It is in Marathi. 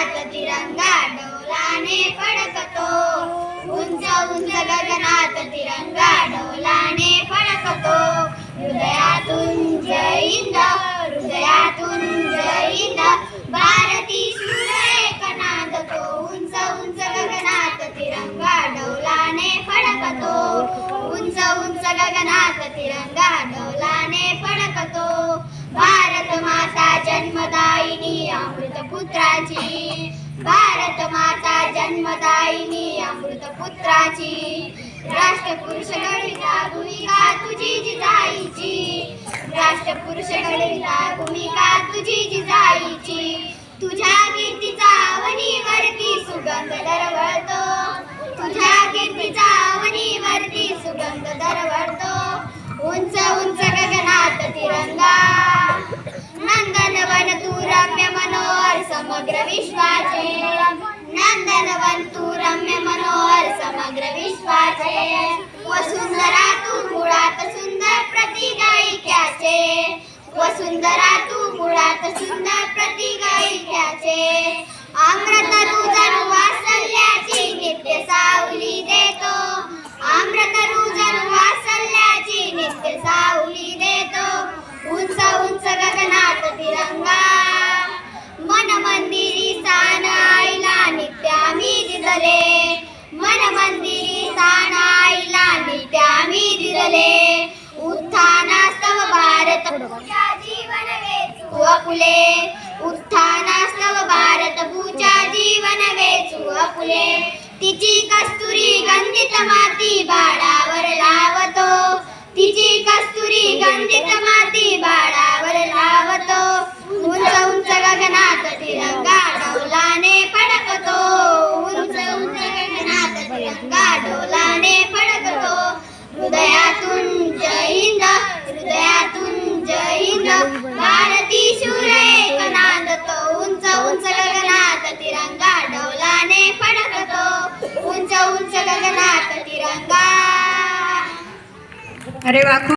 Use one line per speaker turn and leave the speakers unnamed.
गगनात तिरंगा डौलाने फडकतो, उंच उंच गगनात तिरंगा डौलाने फडकतो. हृदयातून जय हिंद, हृदयातून जय हिंद, भारती शूर एक नांदतो. उंच उंच गगनात तिरंगा डौलाने फडकतो, उंच उंच गगनात तिरंगा डौलाने फडकतो. भारत माता जन्मदायिनी अमृत पुत्राची, भारत माता जन्मदायिनी अमृत पुत्राची. राष्ट्रपुरुष घडविला भूमिका तुझी जिजाईची, राष्ट्रपुरुष घडविला भूमिका तुझी जिजाईची. तुझ्या कीर्तीचा अवनीवरती सुगंध दरवळतो, तुझ्या कीर्तीचा अवनीवरती सुगंध दरवळतो. उंच उंच गगनात तिरंगा, नंदनवन तू रम्य मनोहर समग्र विश्वाचे, नंदनवन तू रम्य मनोहर समग्र विश्वाचे. वसुंधरा तू मुळात सुंदर प्रतीक ऐक्याचे, वसुंधरा तू मुळात सुंदर प्रतीक ऐक्याचे. अमृत रुजन वात्सल्याची नित्य सावली देतो, अमृत रुजन वात्सल्याची नित्य सावली देतो. उंच उंच गगनात तिरंगा, मन मंदिरी स्थान आईला नित्य आम्ही दिले, मन मंदिरी स्थान आईला नित्य आम्ही दिले. उत्थानास्तव भारत भूषा जीवन वेचू आपुले, उत्थानास्तव भारत भूषा जीवन वेचू आपुले. तिची कस्तुरी गंधित माती बाळावर लावतो, तिची कस्तुरी गंधित माती बाळावर लावतो. उंच उंच गगनात तिरंगा डौलाने फडकतो, उंच उंच गगनात तिरंगा डौलाने फडकतो. हृदयातून जय हिंद, हृदयातून जय हिंद, भारती शूर एक नांदतो. उंच उंच गगनात तिरंगा डौलाने फडकतो, उंच उंच गगनात तिरंगा.
अरे वा.